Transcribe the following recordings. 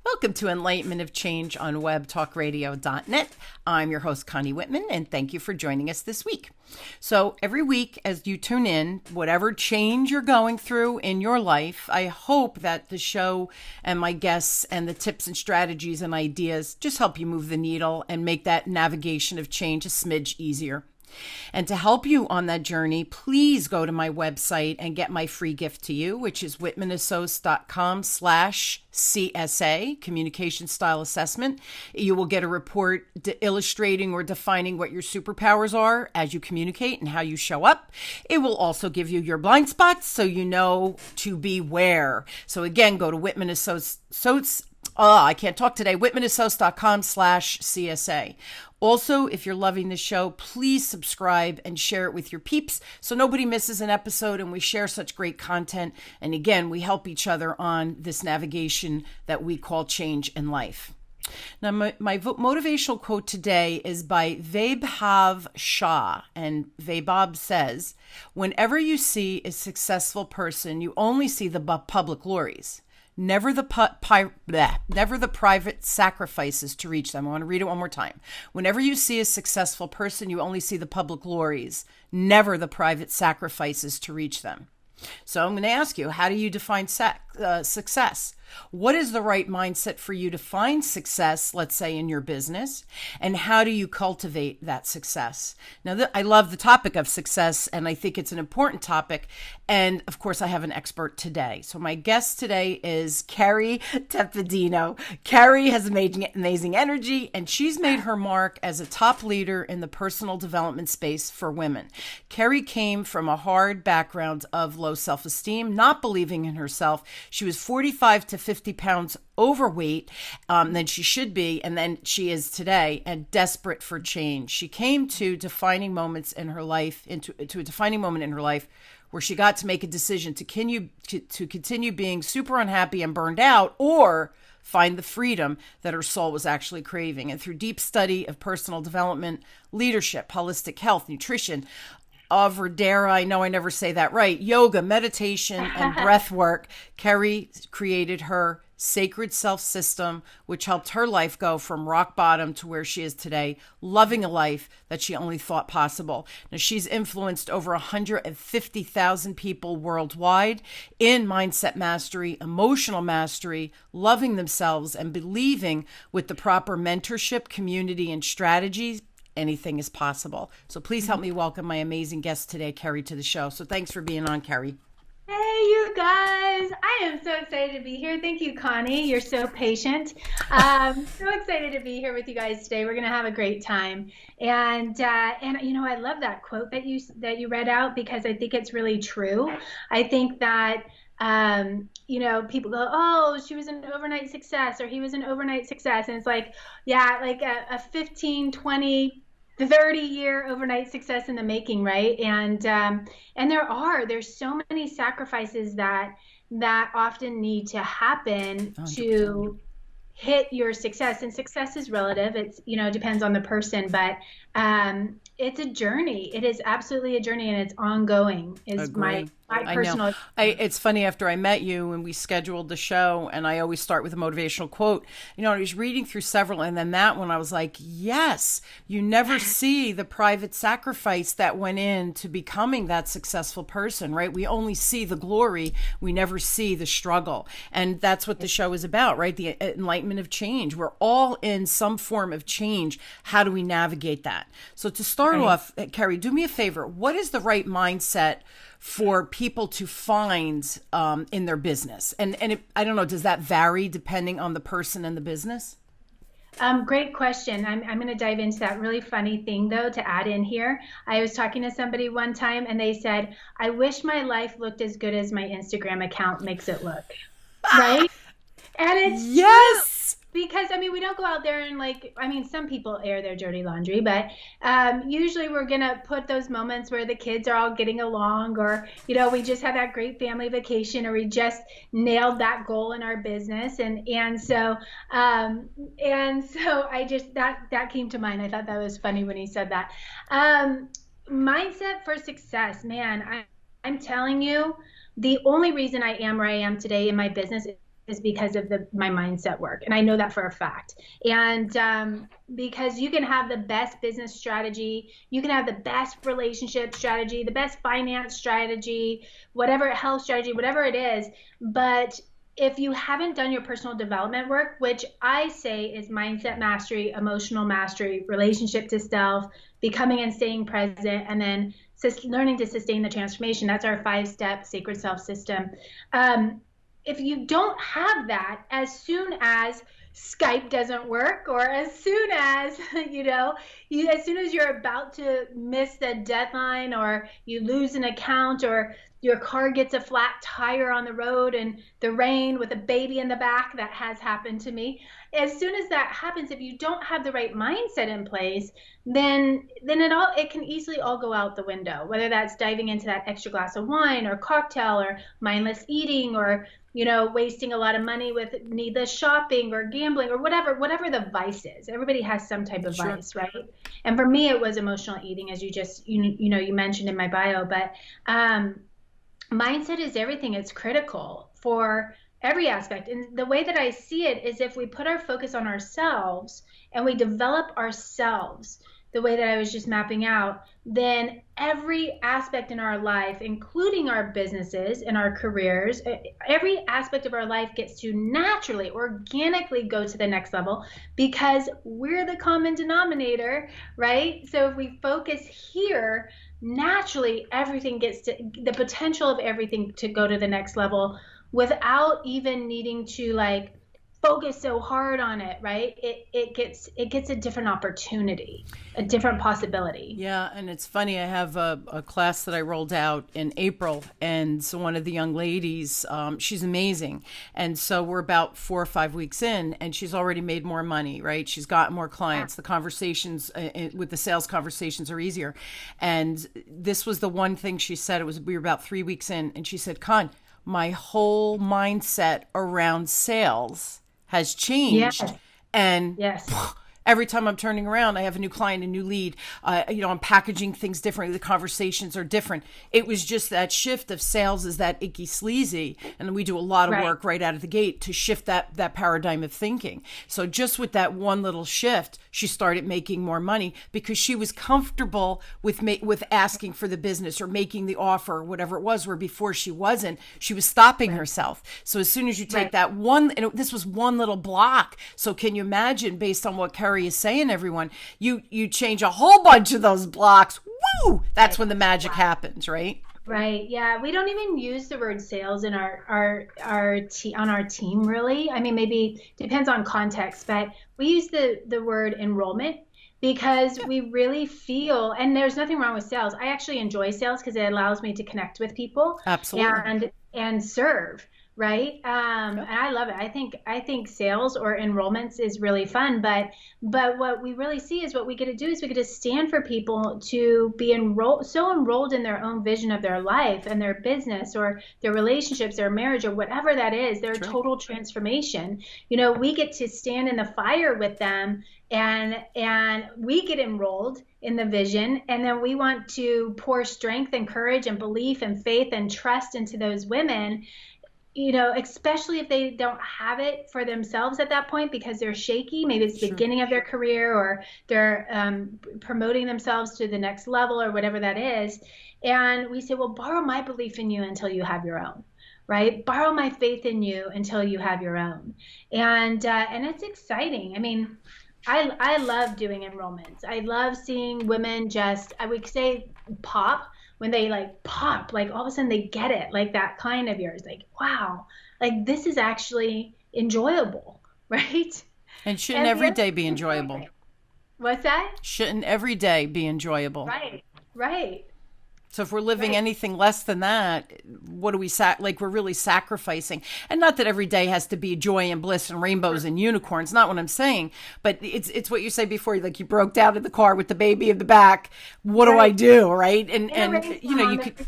Welcome to Enlightenment of Change on webtalkradio.net. I'm your host, Connie Whitman, and thank you for joining us this week. So every week as you tune in, whatever change you're going through in your life, I hope that the show and my guests and the tips and strategies and ideas just help you move the needle and make that navigation of change a smidge easier. And to help you on that journey, please go to my website and get my free gift to you, which is whitmanassociates.com/CSA, Communication Style Assessment. You will get a report illustrating or defining what your superpowers are as you communicate and how you show up. It will also give you your blind spots so you know to beware. So again, go to I can't talk today, whitmanassociates.com/CSA. Also, if you're loving the show, please subscribe and share it with your peeps so nobody misses an episode and we share such great content. And again, we help each other on this navigation that we call change in life. Now, my motivational quote today is by Vaibhav Shah, and Vaibhav says, "Whenever you see a successful person, you only see the public glories. Never the private sacrifices to reach them." I want to read it one more time. "Whenever you see a successful person, you only see the public glories, never the private sacrifices to reach them." So I'm going to ask you, how do you define success? What is the right mindset for you to find success, let's say in your business? And how do you cultivate that success? Now, I love the topic of success, and I think it's an important topic. And of course, I have an expert today. So my guest today is Kerry Tepedino. Kerry has amazing energy, and she's made her mark as a top leader in the personal development space for women. Kerry came from a hard background of low self-esteem, not believing in herself. She was 45 to 50 pounds overweight than she should be, and then she is today, and desperate for change. She came to defining moments in her life, into a defining moment in her life where she got to make a decision to continue being super unhappy and burned out, or find the freedom that her soul was actually craving. And through deep study of personal development, leadership, holistic health, nutrition, or dare I know I never say that right, yoga, meditation, and breath work, Kerry created her sacred self system, which helped her life go from rock bottom to where she is today, loving a life that she only thought possible. Now, she's influenced over 150,000 people worldwide in mindset mastery, emotional mastery, loving themselves, and believing with the proper mentorship, community, and strategies, anything is possible. So please help me welcome my amazing guest today, Kerry, to the show. So thanks for being on, Kerry. Hey, you guys. I am so excited to be here. Thank you, Connie. You're so patient. So excited to be here with you guys today. We're going to have a great time. And you know, I love that quote that you read out, because I think it's really true. I think that you know, people go, "Oh, she was an overnight success," or "He was an overnight success." And it's like, yeah, like a 15, 20, 30-year overnight success in the making, right? And there's so many sacrifices that often need to happen 100%. to hit your success. And success is relative. It's, you know, depends on the person, but it's a journey. It is absolutely a journey, and it's ongoing. Is my personal. It's funny, after I met you and we scheduled the show, and I always start with a motivational quote. You know, I was reading through several, and then that one I was like, yes, you never see the private sacrifice that went into becoming that successful person, right? We only see the glory. We never see the struggle. And that's what the show is about, right? The enlightenment of change. We're all in some form of change. How do we navigate that? So to start off, Kerry, do me a favor. What is the right mindset for people to find in their business? And I don't know, does that vary depending on the person and the business? Great question. I'm going to dive into that. Really funny thing, though, to add in here. I was talking to somebody one time, and they said, "I wish my life looked as good as my Instagram account makes it look." Right? And it's yes. Because, I mean, we don't go out there and some people air their dirty laundry, but usually we're going to put those moments where the kids are all getting along, or, you know, we just had that great family vacation, or we just nailed that goal in our business. And so I just, that came to mind. I thought that was funny when he said that. Mindset for success, man, I'm telling you, the only reason I am where I am today in my business is because of my mindset work. And I know that for a fact. And because you can have the best business strategy, you can have the best relationship strategy, the best finance strategy, whatever health strategy, whatever it is. But if you haven't done your personal development work, which I say is mindset mastery, emotional mastery, relationship to self, becoming and staying present, and then learning to sustain the transformation, that's our 5-step sacred self system. If you don't have that, as soon as Skype doesn't work, or as soon as, as soon as you're about to miss the deadline, or you lose an account, or your car gets a flat tire on the road in the rain with a baby in the back, that has happened to me. As soon as that happens, if you don't have the right mindset in place, then it can easily all go out the window, whether that's diving into that extra glass of wine or cocktail, or mindless eating, or wasting a lot of money with needless shopping or gambling, or whatever the vice is. Everybody has some type of vice, right? And for me, it was emotional eating, as you just you mentioned in my bio. But mindset is everything. It's critical for every aspect. And the way that I see it is, if we put our focus on ourselves and we develop ourselves the way that I was just mapping out, then every aspect in our life, including our businesses and our careers, every aspect of our life gets to naturally, organically go to the next level, because we're the common denominator, right? So if we focus here, naturally everything gets to the potential of everything to go to the next level without even needing to focus so hard on it, right? It gets a different opportunity, a different possibility. Yeah, and it's funny, I have a class that I rolled out in April, and so one of the young ladies, she's amazing, and so we're about 4 or 5 weeks in, and she's already made more money, right? She's got more clients. The conversations with the sales conversations are easier, and this was the one thing she said. We were about 3 weeks in, and she said, "Con, my whole mindset around sales has changed." Yes. And yes. Every time I'm turning around, I have a new client, a new lead. I'm packaging things differently. The conversations are different. It was just that shift of sales is that icky sleazy. And we do a lot of work right out of the gate to shift that paradigm of thinking. So just with that one little shift, she started making more money because she was comfortable with asking for the business or making the offer or whatever it was, where before she wasn't. She was stopping herself. So as soon as you take that one, and this was one little block. So can you imagine, based on what Kerry is saying, everyone, you change a whole bunch of those blocks. Woo! That's when the magic happens, right? Right. Yeah. We don't even use the word sales in on our team, really. I mean, maybe depends on context, but we use the word enrollment because we really feel, and there's nothing wrong with sales. I actually enjoy sales because it allows me to connect with people. Absolutely. And serve. Right. And I love it. I think sales or enrollments is really fun, but what we really see is what we get to do is we get to stand for people to be enrolled in their own vision of their life and their business or their relationships, their marriage, or whatever that is, their total transformation. We get to stand in the fire with them, and we get enrolled in the vision, and then we want to pour strength and courage and belief and faith and trust into those women, especially if they don't have it for themselves at that point because they're shaky. Maybe it's the beginning of their career, or they're promoting themselves to the next level, or whatever that is. And we say, well, borrow my belief in you until you have your own, right? Borrow my faith in you until you have your own. And it's exciting. I mean, I love doing enrollments. I love seeing women I would say pop. When they pop, all of a sudden they get it, that client of yours, wow, this is actually enjoyable, right? And shouldn't every day be enjoyable? What's that? Shouldn't every day be enjoyable? Right. So if we're living anything less than that, what do we we're really sacrificing? And not that every day has to be joy and bliss and rainbows and unicorns, not what I'm saying, but it's what you say before, you broke down in the car with the baby in the back. What do I do, right? And you could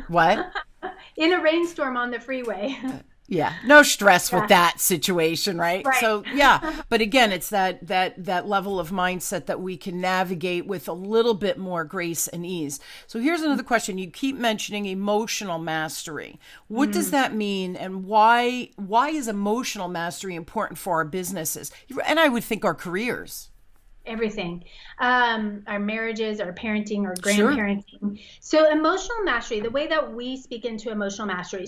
what? In a rainstorm on the freeway. Yeah, no stress with Yeah. that situation, right? Right. So yeah, but again, it's that level of mindset that we can navigate with a little bit more grace and ease. So here's another question. You keep mentioning emotional mastery. What does Mm. that mean, and why is emotional mastery important for our businesses? And I would think our careers. Everything, our marriages, our parenting, our Sure. grandparenting. So emotional mastery, the way that we speak into emotional mastery.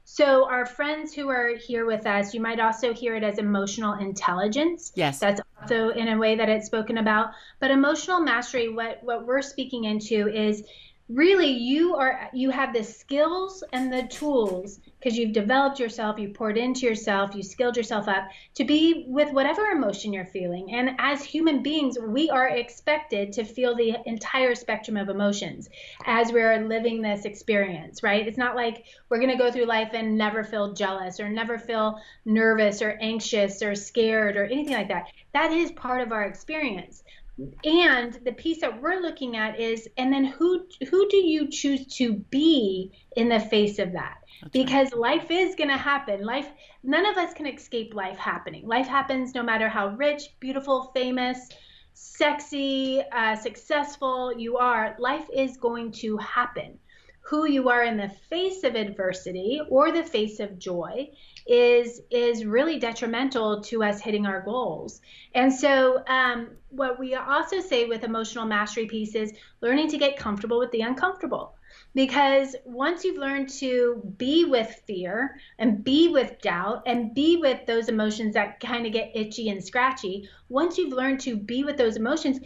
So our friends who are here with us, you might also hear it as emotional intelligence. Yes. That's also in a way that it's spoken about. But emotional mastery, what we're speaking into is really you have the skills and the tools because you've developed yourself, you poured into yourself, you skilled yourself up to be with whatever emotion you're feeling. And as human beings, we are expected to feel the entire spectrum of emotions as we're living this experience, right? It's not like we're going to go through life and never feel jealous or never feel nervous or anxious or scared or anything like that. That is part of our experience. And the piece that we're looking at is, and then who do you choose to be in the face of that? That's right. Because life is going to happen. None of us can escape life happening. Life happens no matter how rich, beautiful, famous, sexy, successful you are. Life is going to happen. Who you are in the face of adversity or the face of joy is really detrimental to us hitting our goals. And so what we also say with emotional mastery piece is learning to get comfortable with the uncomfortable. Because once you've learned to be with fear and be with doubt and be with those emotions that kind of get itchy and scratchy, once you've learned to be with those emotions,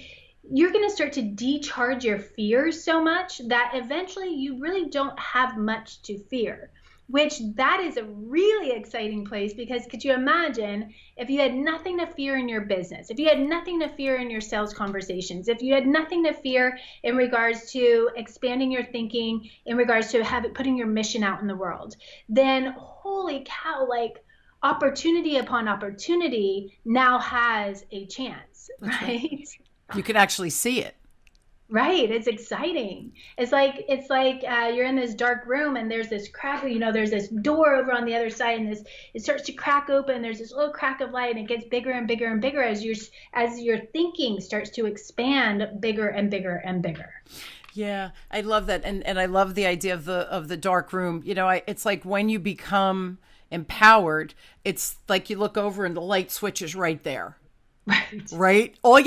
you're going to start to decharge your fears so much that eventually you really don't have much to fear, which that is a really exciting place. Because could you imagine if you had nothing to fear in your business, if you had nothing to fear in your sales conversations, if you had nothing to fear in regards to expanding your thinking, in regards to putting your mission out in the world, then holy cow, like opportunity upon opportunity now has a chance, That's right. right? You can actually see it. Right, it's exciting. It's like you're in this dark room and there's this crack. There's this door over on the other side, and it starts to crack open. There's this little crack of light, and it gets bigger and bigger and bigger as your thinking starts to expand bigger and bigger and bigger. Yeah, I love that, and I love the idea of the dark room. It's like when you become empowered, it's like you look over and the light switch is right there. Right. Right? All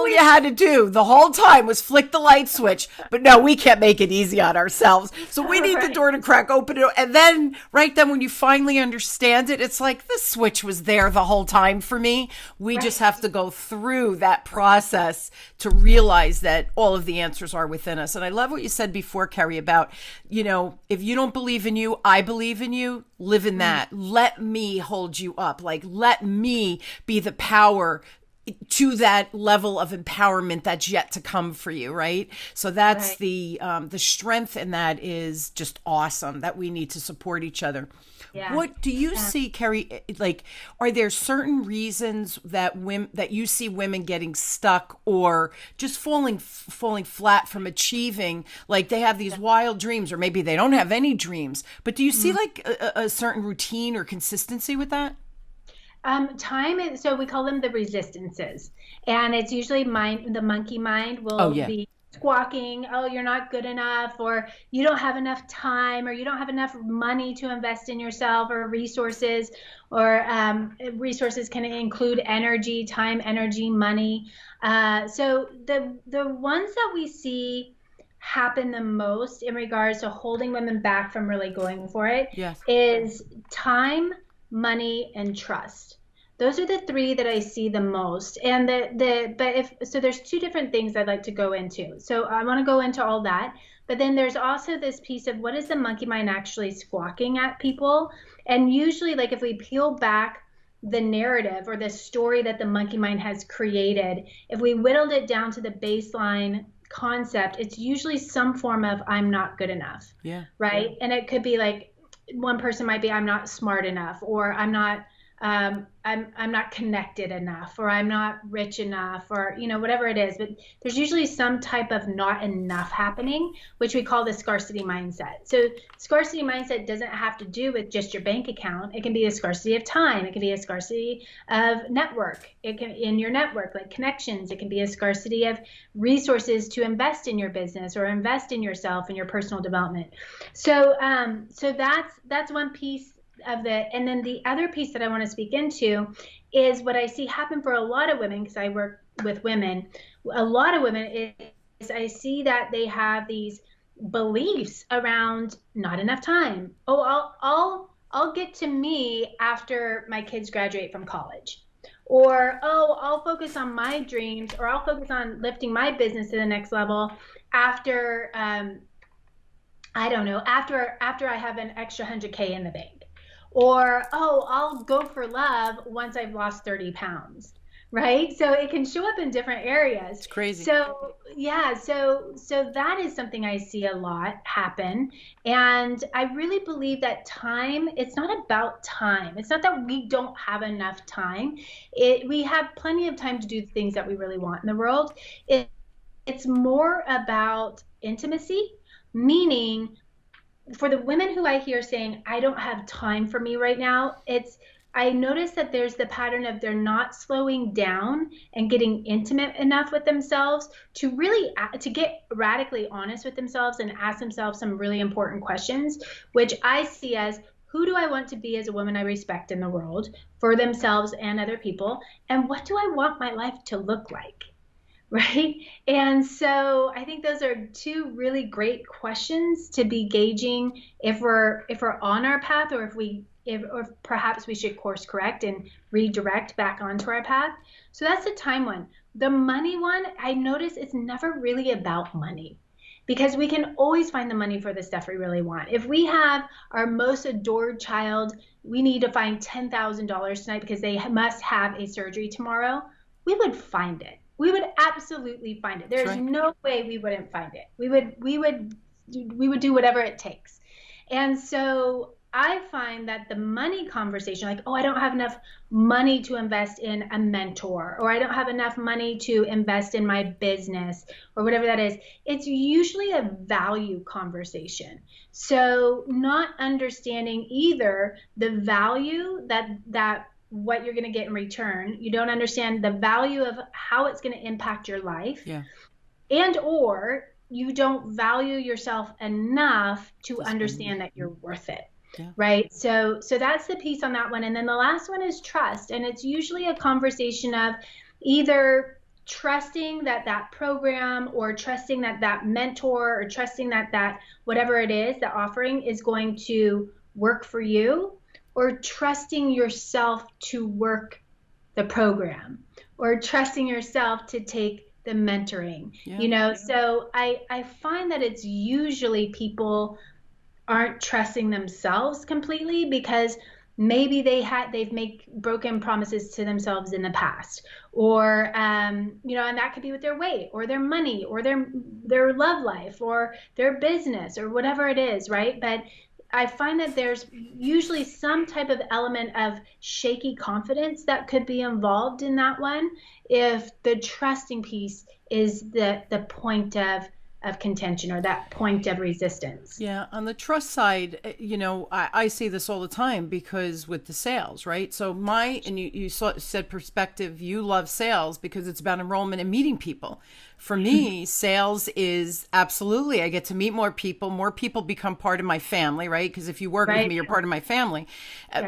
you had to do the whole time was flick the light switch. But no, we can't make it easy on ourselves. So we need the door to crack open. And then, right then, when you finally understand it, it's like the switch was there the whole time for me. We just have to go through that process to realize that all of the answers are within us. And I love what you said before, Kerry, about, if you don't believe in you, I believe in you. Live in that. Let me hold you up. Like, let me be the power to that level of empowerment that's yet to come for you, right? So that's the strength in that is just awesome, that we need to support each other. Yeah. What do you see, Kerry? Like, are there certain reasons that you see women getting stuck or just falling flat from achieving? Like they have these wild dreams, or maybe they don't have any dreams. But do you see like a certain routine or consistency with that? So we call them the resistances, and it's usually the monkey mind will be squawking, oh, you're not good enough, or you don't have enough time, or you don't have enough money to invest in yourself, or resources, or resources can include energy, time, energy, money. So the ones that we see happen the most in regards to holding women back from really going for it is time, money, and trust. Those are the three that I see the most. And there's two different things I'd like to go into. So I want to go into all that, but then there's also this piece of what is the monkey mind actually squawking at people? And usually, like, if we peel back the narrative or the story that the monkey mind has created, if we whittled it down to the baseline concept, it's usually some form of I'm not good enough. Yeah. Right. And it could be like, one person might be I'm not smart enough, or I'm not I'm not connected enough, or I'm not rich enough, or whatever it is. But there's usually some type of not enough happening, which we call the scarcity mindset. So scarcity mindset doesn't have to do with just your bank account. It can be a scarcity of time. It can be a scarcity of network. It can in your network, like connections. It can be a scarcity of resources to invest in your business or invest in yourself and your personal development. So that's one piece of the, and then the other piece that I want to speak into is what I see happen for a lot of women, because I work with women. A lot of women is I see that they have these beliefs around not enough time. Oh, I'll get to me after my kids graduate from college. Or, oh, I'll focus on my dreams, or I'll focus on lifting my business to the next level after I don't know, after I have an extra 100K in the bank. Or, oh, I'll go for love once I've lost 30 pounds, right? So it can show up in different areas. It's crazy. So yeah, so that is something I see a lot happen. And I really believe that time, it's not about time. It's not that we don't have enough time. We have plenty of time to do the things that we really want in the world. It's more about intimacy, meaning for the women who I hear saying, I don't have time for me right now, I notice that there's the pattern of they're not slowing down and getting intimate enough with themselves to really, to get radically honest with themselves and ask themselves some really important questions, which I see as, who do I want to be as a woman I respect in the world for themselves and other people? And what do I want my life to look like? Right. And so I think those are two really great questions to be gauging if we're on our path, or or perhaps we should course correct and redirect back onto our path. So that's the time one. The money one, I notice it's never really about money, because we can always find the money for the stuff we really want. If we have our most adored child, we need to find $10,000 tonight because they must have a surgery tomorrow, we would find it. We would absolutely find it. There's no way we wouldn't find it. We would do whatever it takes. And so I find that the money conversation, like, oh, I don't have enough money to invest in a mentor, or I don't have enough money to invest in my business, or whatever that is, it's usually a value conversation. So not understanding either the value that what you're going to get in return. You don't understand the value of how it's going to impact your life. Yeah. And or you don't value yourself enough to understand that you're worth it. Yeah. Right. So that's the piece on that one. And then the last one is trust. And it's usually a conversation of either trusting that program, or trusting that mentor, or trusting that whatever it is, the offering is going to work for you, or trusting yourself to work the program, or trusting yourself to take the mentoring. So I find that it's usually people aren't trusting themselves completely, because maybe they've made broken promises to themselves in the past, or and that could be with their weight, or their money, or their love life, or their business, or whatever it is, right? But I find that there's usually some type of element of shaky confidence that could be involved in that one, if the trusting piece is the point of contention, or that point of resistance. Yeah. On the trust side, I see this all the time, because with the sales, right? So and you said perspective, you love sales because it's about enrollment and meeting people. For me, sales is absolutely, I get to meet more people become part of my family, right? Because if you work with me, you're part of my family,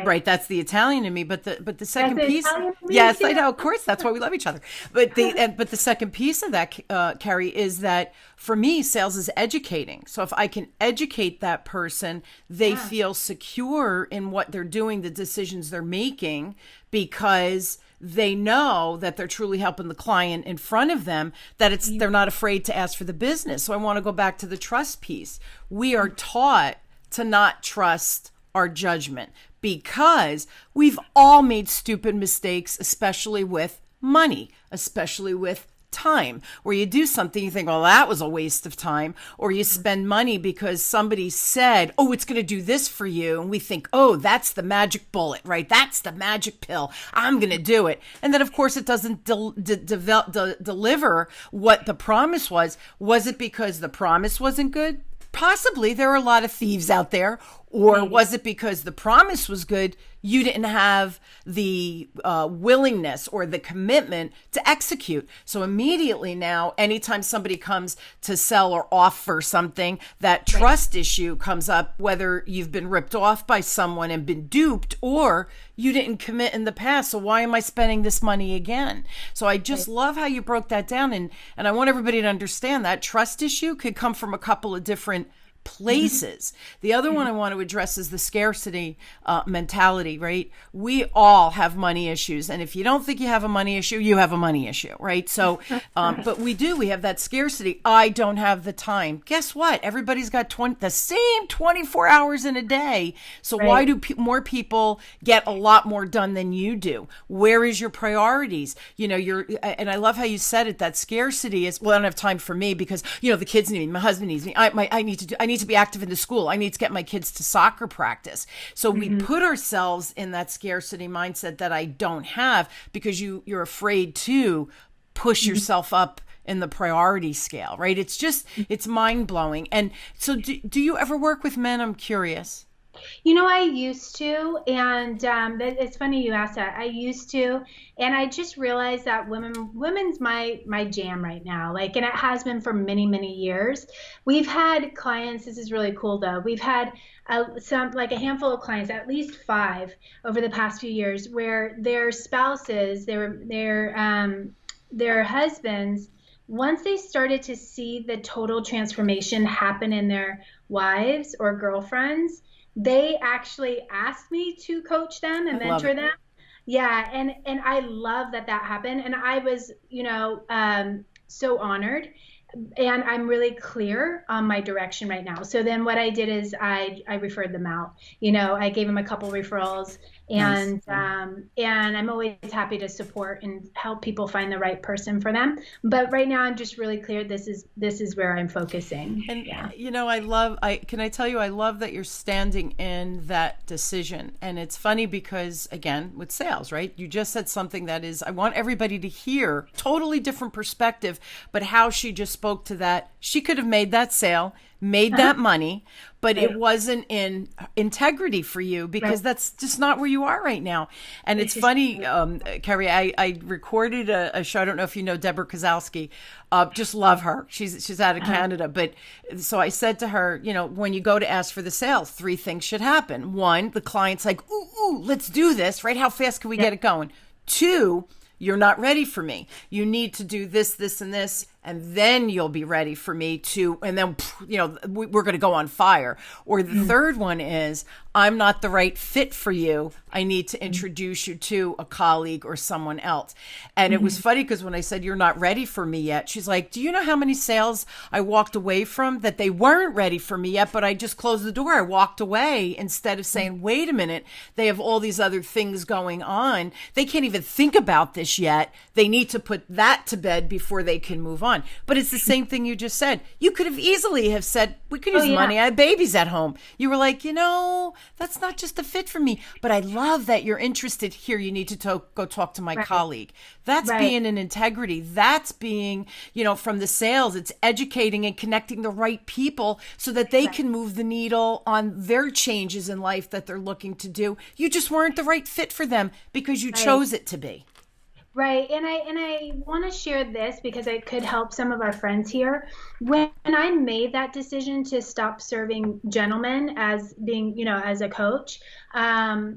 right? That's the Italian in me. But the second piece, yes, I know, of course, that's why we love each other. But the second piece of that, Kerry, is that for me, sales is educating. So if I can educate that person, they feel secure in what they're doing, the decisions they're making, because they know that they're truly helping the client in front of them, that they're not afraid to ask for the business. So I want to go back to the trust piece. We are taught to not trust our judgment, because we've all made stupid mistakes, especially with money, especially with time, where you do something, you think, well, that was a waste of time, or you spend money because somebody said, oh, it's going to do this for you. And we think, oh, that's the magic bullet, right? That's the magic pill. I'm going to do it. And then, of course, it doesn't deliver what the promise was. Was it because the promise wasn't good? Possibly. There are a lot of thieves out there. Or was it because the promise was good, you didn't have the willingness or the commitment to execute? So immediately now, anytime somebody comes to sell or offer something, that trust issue comes up, whether you've been ripped off by someone and been duped, or you didn't commit in the past. So why am I spending this money again? So I just love how you broke that down. And I want everybody to understand that trust issue could come from a couple of different places. The other one I want to address is the scarcity mentality, right? We all have money issues. And if you don't think you have a money issue, you have a money issue, right? So, but we have that scarcity. I don't have the time. Guess what? Everybody's got the same 24 hours in a day. So why do more people get a lot more done than you do? Where is your priorities? And I love how you said it, that scarcity is, well, I don't have time for me because, the kids need me. My husband needs me. I need to be active in the school. I need to get my kids to soccer practice. So we put ourselves in that scarcity mindset that I don't have, because you're afraid to push yourself up in the priority scale, right? It's mind blowing. And so do you ever work with men? I'm curious. I used to, and it's funny you asked that. I used to, and I just realized that women's my jam right now. And it has been for many, many years. We've had clients. This is really cool, though. We've had a handful of clients, at least 5 over the past few years, where their spouses, their husbands, once they started to see the total transformation happen in their wives or girlfriends, they actually asked me to coach them and mentor them. Yeah. And I love that happened. And I was, so honored. And I'm really clear on my direction right now. So then what I did is I referred them out. I gave them a couple referrals, and nice. And I'm always happy to support and help people find the right person for them. But right now I'm just really clear. This is where I'm focusing. And can I tell you, I love that you're standing in that decision. And it's funny because, again, with sales, right? You just said something that is, I want everybody to hear totally different perspective, but how she just spoke to that. She could have made that sale, made that money, but it wasn't in integrity for you, because that's just not where you are right now. And it's funny, Kerry, I recorded a show. I don't know if you know Deborah Kozlowski. Just love her. She's out of Canada. But so I said to her, when you go to ask for the sale, 3 things should happen. 1, the client's like, ooh, let's do this, right? How fast can we get it going? 2, you're not ready for me. You need to do this, this, and this, and then you'll be ready for me to, and then, we're going to go on fire. Or the third one is, I'm not the right fit for you. I need to introduce you to a colleague or someone else. And it was funny because when I said, you're not ready for me yet, she's like, do you know how many sales I walked away from that they weren't ready for me yet, but I just closed the door. I walked away instead of saying, wait a minute, they have all these other things going on. They can't even think about this yet. They need to put that to bed before they can move on. But it's the same thing you just said. You could have easily have said, we could use money. I have babies at home. You were like, that's not just a fit for me. But I love that you're interested here. You need to go talk to my colleague. That's being in integrity. That's being, from the sales. It's educating and connecting the right people so that they can move the needle on their changes in life that they're looking to do. You just weren't the right fit for them because you chose it to be. Right. And I want to share this because it could help some of our friends here. When I made that decision to stop serving gentlemen as being, as a coach, I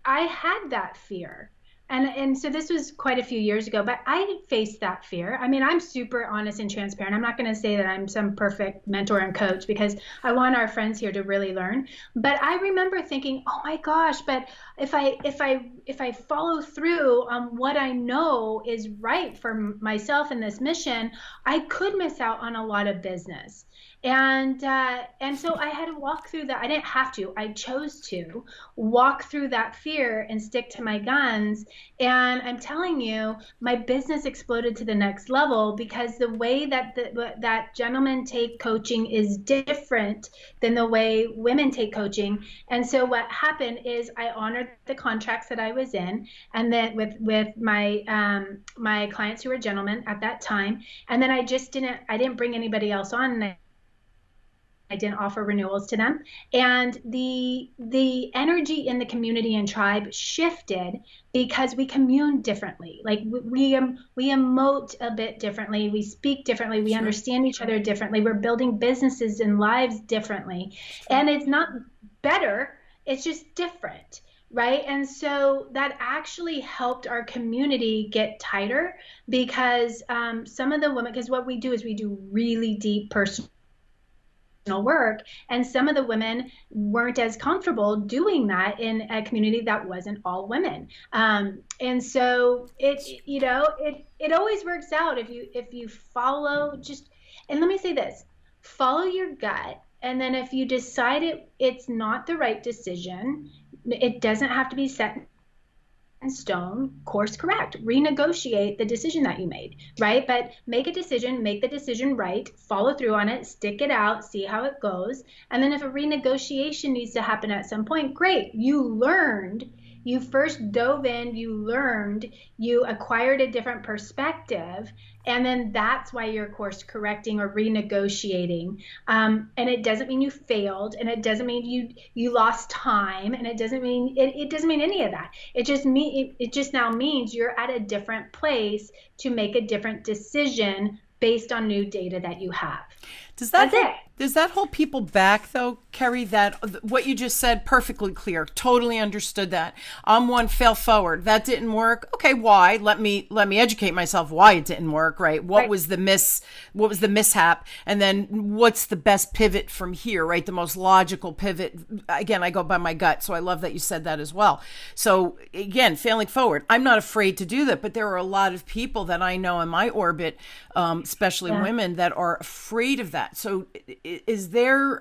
had that fear. And so this was quite a few years ago, but I faced that fear. I mean, I'm super honest and transparent. I'm not going to say that I'm some perfect mentor and coach because I want our friends here to really learn. But I remember thinking, oh my gosh, but if I follow through on what I know is right for myself in this mission, I could miss out on a lot of business. And so I had to walk through that. I didn't have to. I chose to walk through that fear and stick to my guns. And I'm telling you, my business exploded to the next level because the way that that gentlemen take coaching is different than the way women take coaching. And so what happened is I honored the contracts that I was in, and then with my my clients who were gentlemen at that time. And then I didn't bring anybody else on, and I didn't offer renewals to them. And the energy in the community and tribe shifted because we commune differently. Like we emote a bit differently. We speak differently. We understand each other differently. We're building businesses and lives differently. And it's not better, it's just different. Right. And so that actually helped our community get tighter because some of the women, because what we do is we do really deep personal work, and some of the women weren't as comfortable doing that in a community that wasn't all women. And so it always works out if you follow just, and let me say this, follow your gut. And then if you decide it's not the right decision, it doesn't have to be set stone, course correct, renegotiate the decision that you made, right? But make a decision, make the decision right, follow through on it, stick it out, see how it goes. And then if a renegotiation needs to happen at some point, great, you learned, you first dove in, you learned, you acquired a different perspective, and then that's why you're course correcting or renegotiating. And it doesn't mean you failed, and it doesn't mean you lost time, and it doesn't mean it doesn't mean any of that. It just now means you're at a different place to make a different decision based on new data that you have. Does that hold people back though, Kerry? That what you just said, perfectly clear, totally understood that. I'm one, fail forward. That didn't work. Okay, why? Let me educate myself why it didn't work, right? What was the mishap? And then what's the best pivot from here, right? The most logical pivot. Again, I go by my gut, so I love that you said that as well. So again, failing forward. I'm not afraid to do that, but there are a lot of people that I know in my orbit, especially women, that are afraid of that. So is there,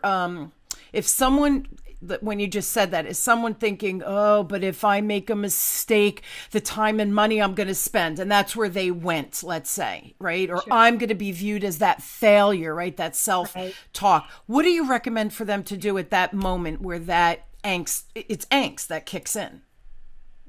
if someone, when you just said that, is someone thinking, oh, but if I make a mistake, the time and money I'm going to spend, and that's where they went, let's say, right? Or I'm going to be viewed as that failure, right? That self-talk. What do you recommend for them to do at that moment where that it's angst that kicks in?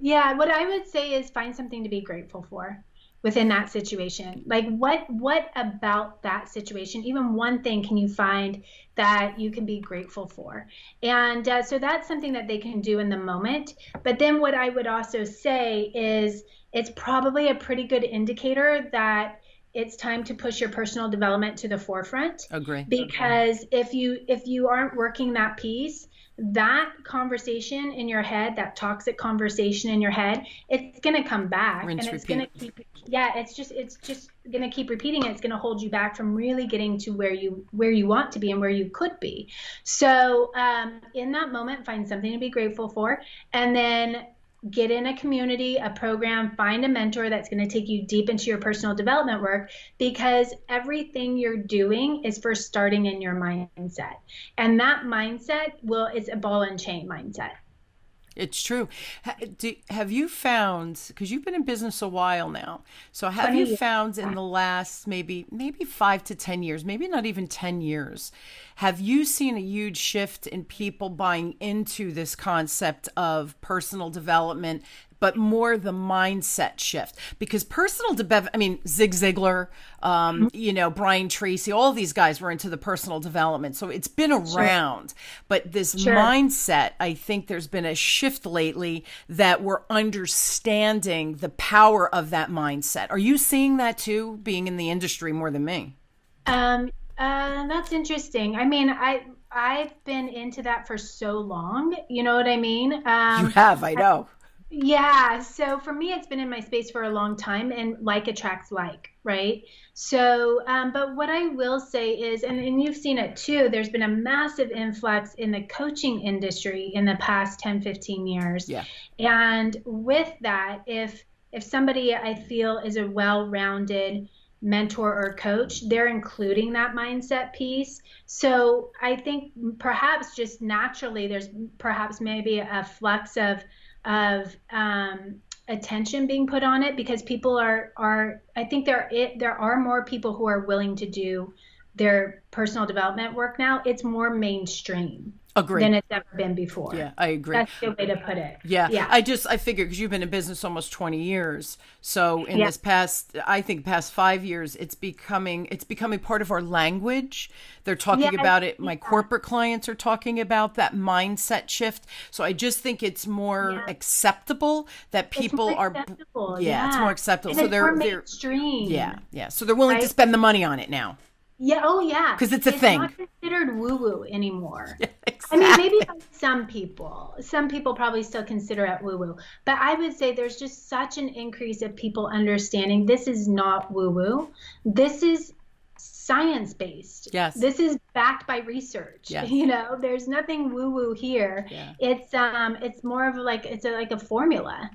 Yeah, what I would say is find something to be grateful for within that situation. Like what about that situation, even one thing, can you find that you can be grateful for? And so that's something that they can do in the moment. But then what I would also say is it's probably a pretty good indicator that it's time to push your personal development to the forefront. Agree. Because if you aren't working that piece, that conversation in your head, that toxic conversation in your head, it's going to come back. Rinse, and it's repeat. going to keep, it's just going to keep repeating it. It's going to hold you back from really getting to where you want to be and where you could be. So in that moment, find something to be grateful for, and then get in a community, a program, find a mentor that's going to take you deep into your personal development work, because everything you're doing is for starting in your mindset. And that mindset is a ball and chain mindset. It's true. Have you found, because you've been in business a while now, so have you found in the last maybe 5 to 10 years, maybe not even 10 years, have you seen a huge shift in people buying into this concept of personal development, but more the mindset shift? Because personal development, I mean, Zig Ziglar, Brian Tracy, all these guys were into the personal development. So it's been around, but this mindset, I think there's been a shift lately that we're understanding the power of that mindset. Are you seeing that too, being in the industry more than me? That's interesting. I mean, I've been into that for so long. You know what I mean? You have, I know. Yeah. So for me, it's been in my space for a long time, and like attracts like, right? So, but what I will say is, and you've seen it too, there's been a massive influx in the coaching industry in the past 10, 15 years. Yeah. And with that, if somebody I feel is a well-rounded mentor or coach, they're including that mindset piece. So I think perhaps just naturally there's perhaps maybe a flux of attention being put on it, because people are I think there are more people who are willing to do their personal development work now. It's more mainstream. Agree. Than it's ever been before. Yeah, I agree. That's the way to put it. Yeah. Yeah. I figured, because you've been in business almost 20 years. So in this past 5 years, it's becoming part of our language. They're talking about it. My corporate clients are talking about that mindset shift. So I just think it's more acceptable that people it's more acceptable. So they're mainstream. Yeah. So they're willing to spend the money on it now. Yeah. Oh, yeah. Because it's a thing. It's not considered woo-woo anymore. Yeah, exactly. I mean, maybe by some people. Some people probably still consider it woo-woo. But I would say there's just such an increase of people understanding this is not woo-woo. This is science-based. Yes. This is backed by research. Yes. There's nothing woo-woo here. Yeah. It's more of like a formula.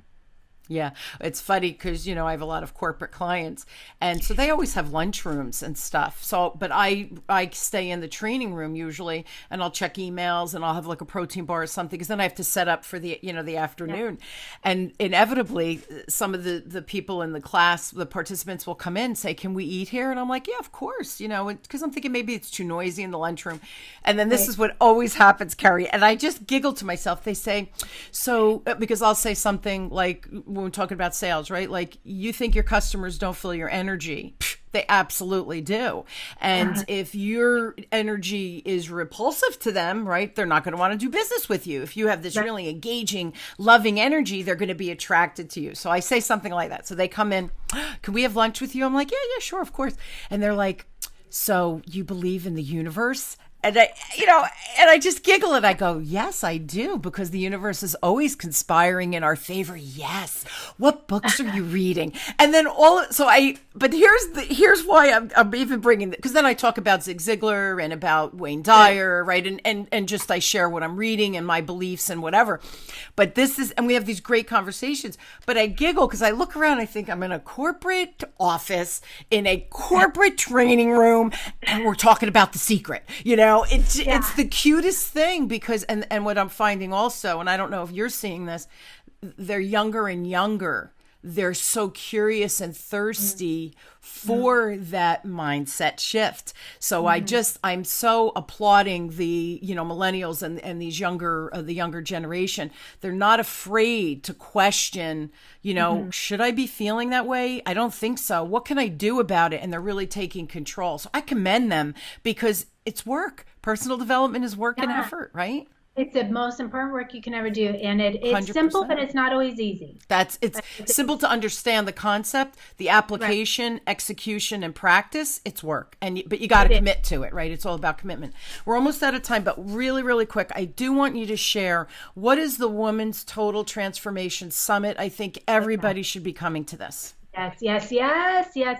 Yeah, it's funny because, I have a lot of corporate clients, and so they always have lunchrooms and stuff. So, but I stay in the training room usually, and I'll check emails, and I'll have like a protein bar or something, because then I have to set up for the afternoon. Yeah. And inevitably, some of the people in the class, the participants will come in and say, "Can we eat here?" And I'm like, "Yeah, of course," because I'm thinking maybe it's too noisy in the lunchroom. And then this is what always happens, Kerry, and I just giggle to myself. They say, so, because I'll say something like, when we're talking about sales, right? Like, you think your customers don't feel your energy. They absolutely do. And if your energy is repulsive to them, right, they're not going to want to do business with you. If you have this really engaging, loving energy, they're going to be attracted to you. So I say something like that. So they come in, "Can we have lunch with you?" I'm like, yeah, sure, of course. And they're like, "So you believe in the universe?" And I just giggle and I go, "Yes, I do, because the universe is always conspiring in our favor." Yes. What books are you reading? And then but here's why I'm even bringing, because then I talk about Zig Ziglar and about Wayne Dyer, right? And just I share what I'm reading and my beliefs and whatever. But and we have these great conversations, but I giggle because I look around, I think I'm in a corporate office, in a corporate training room, and we're talking about The Secret, It's the cutest thing, because, and what I'm finding also, and I don't know if you're seeing this, they're younger and younger. They're so curious and thirsty for that mindset shift. So I'm so applauding the, millennials and these the younger generation. They're not afraid to question, should I be feeling that way? I don't think so. What can I do about it? And they're really taking control. So I commend them, because it's work. Personal development is work and effort, right? It's the most important work you can ever do, and it's 100%. Simple, but it's not always easy. It's simple to understand the concept, the application, execution, and practice. It's work, but you got to commit to it, right? It's all about commitment. We're almost out of time, but really, really quick, I do want you to share, what is the Women's Total Transformation Summit? I think everybody should be coming to this. Yes.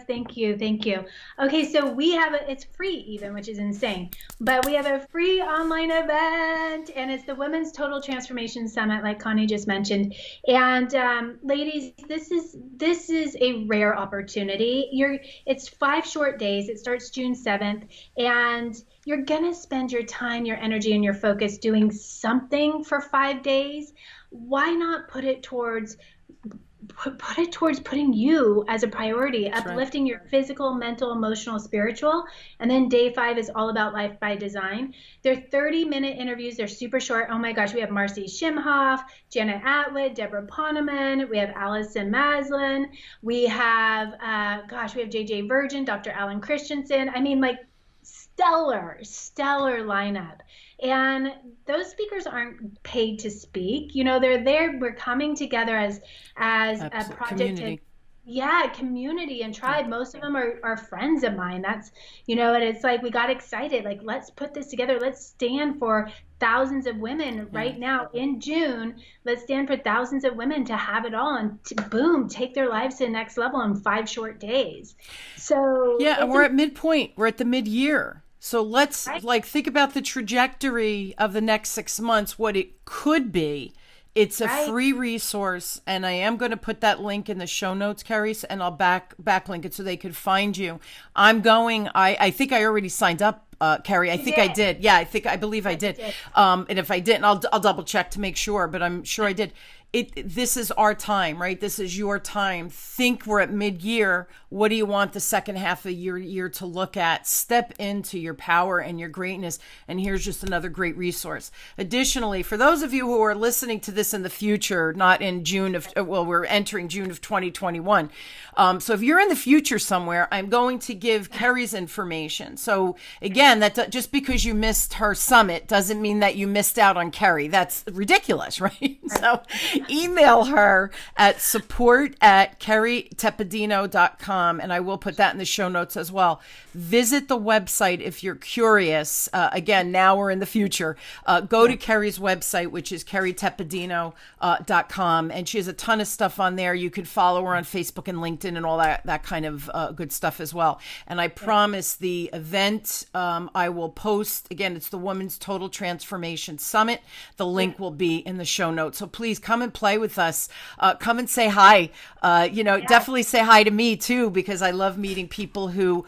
Thank you. Okay, so we have it's free even, which is insane. But we have a free online event, and it's the Women's Total Transformation Summit, like Connie just mentioned. And ladies, this is a rare opportunity. It's 5 short days. It starts June 7th, and you're gonna spend your time, your energy, and your focus doing something for 5 days. Why not put it towards putting you as a priority, uplifting your physical, mental, emotional, spiritual. And then day 5 is all about life by design. They're 30-minute interviews. They're super short. Oh my gosh, we have Marcy Shimhoff, Janet Atwood, Deborah Poneman. We have Allison Maslin. We have, we have JJ Virgin, Dr. Alan Christensen. I mean, like, stellar lineup. And those speakers aren't paid to speak. They're there. We're coming together as a project. Community and tribe. Most of them are friends of mine. That's, and it's like, we got excited. Like, let's put this together. Let's stand for thousands of women right now in June. Let's stand for thousands of women to have it all and take their lives to the next level in 5 short days. So and we're at midpoint. We're at the mid-year. So let's think about the trajectory of the next 6 months, what it could be. It's a Right. free resource, and I am going to put that link in the show notes, Kerry, and I'll backlink it so they could find you. I'm going. I think I already signed up, Kerry. I You think I did. did. Yeah, I believe I Yes, you did. did. And if I didn't, I'll double check to make sure. But I'm sure I did. This is our time, right? This is your time. Think we're at mid-year. What do you want the second half of your year to look at? Step into your power and your greatness. And here's just another great resource. Additionally, for those of you who are listening to this in the future, not in June of, well, we're entering June of 2021. So if you're in the future somewhere, I'm going to give Kerry's information. So again, that just because you missed her summit doesn't mean that you missed out on Kerry. That's ridiculous, right? So email her at support@kerrytepedino.com, and I will put that in the show notes as well. Visit the website if you're curious. Again, now we're in the future. Go to Kerry's website, which is kerrytepedino.com, and she has a ton of stuff on there. You can follow her on Facebook and LinkedIn and all that kind of good stuff as well. And I promise the event I will post, again, it's the Women's Total Transformation Summit. The link will be in the show notes. So please come and play with us. Come and say hi. Definitely say hi to me too, because I love meeting people who,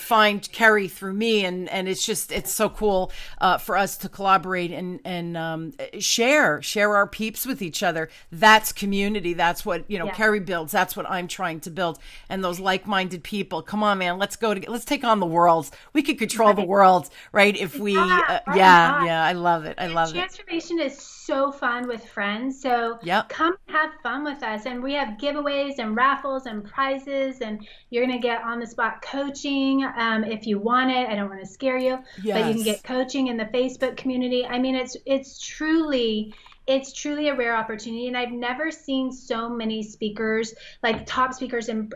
find Kerry through me. And it's so cool for us to collaborate and share our peeps with each other. That's community. That's what, Kerry builds. That's what I'm trying to build. And those like-minded people. Come on, man. Let's take on the world. We could control the world, right? If we, I love it. I love it. Transformation is so fun with friends. So come have fun with us. And we have giveaways and raffles and prizes, and you're going to get on the spot coaching if you want it. I don't want to scare you, but you can get coaching in the Facebook community. I mean, it's truly a rare opportunity, and I've never seen so many speakers, like top speakers in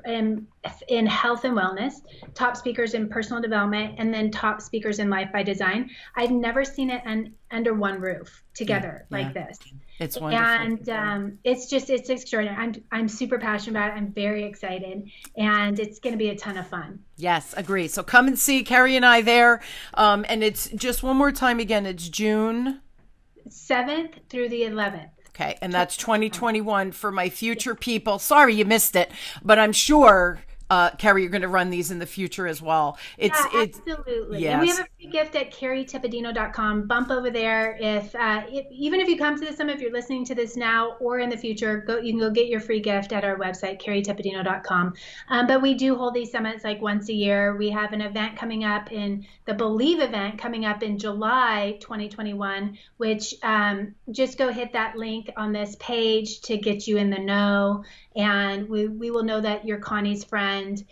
health and wellness, top speakers in personal development, and then top speakers in life by design. I've never seen it under one roof together like this. It's wonderful. And it's extraordinary. I'm super passionate about it. I'm very excited, and it's going to be a ton of fun. Yes, agree. So come and see Kerry and I there. And it's just one more time again. It's June 7th through the 11th. Okay, and that's 2021 for my future people. Sorry you missed it, but I'm sure, Kerry, you're going to run these in the future as well. Absolutely. Yes. And we have a free gift at kerrytepedino.com. Bump over there. Even if you come to the summit, if you're listening to this now or in the future, you can go get your free gift at our website, kerrytepedino.com. But we do hold these summits like once a year. We have an event coming up the Believe event coming up in July 2021, which just go hit that link on this page to get you in the know. And we will know that you're Connie's friend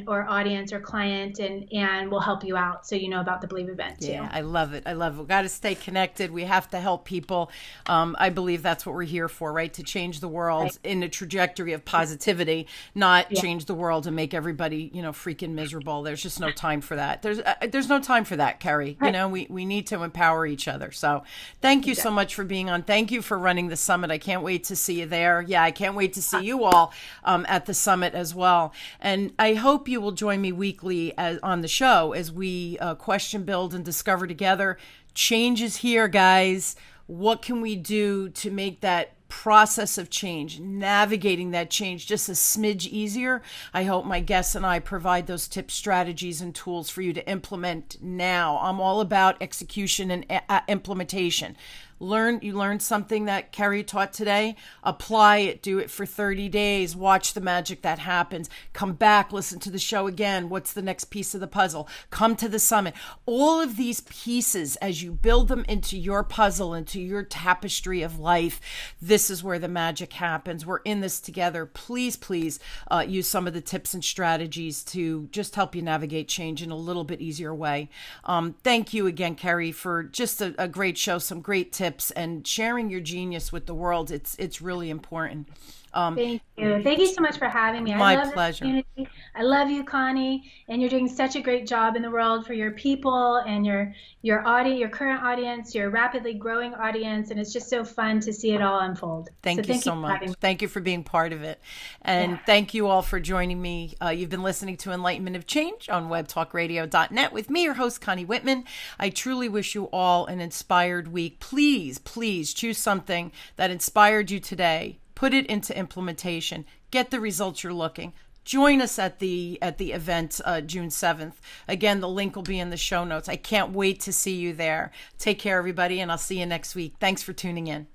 or audience or client, and we'll help you out so you know about the Believe event too. Yeah, I love it. We've got to stay connected. We have to help people. I believe that's what we're here for, right? To change the world in a trajectory of positivity, not change the world and make everybody, freaking miserable. There's just no time for that. There's no time for that, Kerry. Right. We need to empower each other. So thank you so much for being on. Thank you for running the summit. I can't wait to see you there. Yeah, I can't wait to see you all at the summit as well. And I hope you will join me weekly on the show as we question, build, and discover together. Change is here, guys. What can we do to make that process of change, navigating that change, just a smidge easier? I hope my guests and I provide those tips, strategies, and tools for you to implement now. I'm all about execution and implementation. You learned something that Kerry taught today, apply it, do it for 30 days, watch the magic that happens, come back, listen to the show again. What's the next piece of the puzzle? Come to the summit. All of these pieces, as you build them into your puzzle, into your tapestry of life, this is where the magic happens. We're in this together. Please use some of the tips and strategies to just help you navigate change in a little bit easier way. Thank you again, Kerry, for just a great show, some great tips, and sharing your genius with the world. It's really important. Thank you. Thank you so much for having me. I My love this pleasure. community. I love you, Connie, and you're doing such a great job in the world for your people and your audience, your current audience, your rapidly growing audience, and it's just so fun to see it all unfold. Thank you Thank you so for having much. me. Thank you for being part of it. And Yeah. thank you all for joining me. You've been listening to Enlightenment of Change on webtalkradio.net with me, your host, Connie Whitman. I truly wish you all an inspired week. Please, please choose something that inspired you today. Put it into implementation. Get the results you're looking. Join us at the event June 7th. Again, the link will be in the show notes. I can't wait to see you there. Take care, everybody, and I'll see you next week. Thanks for tuning in.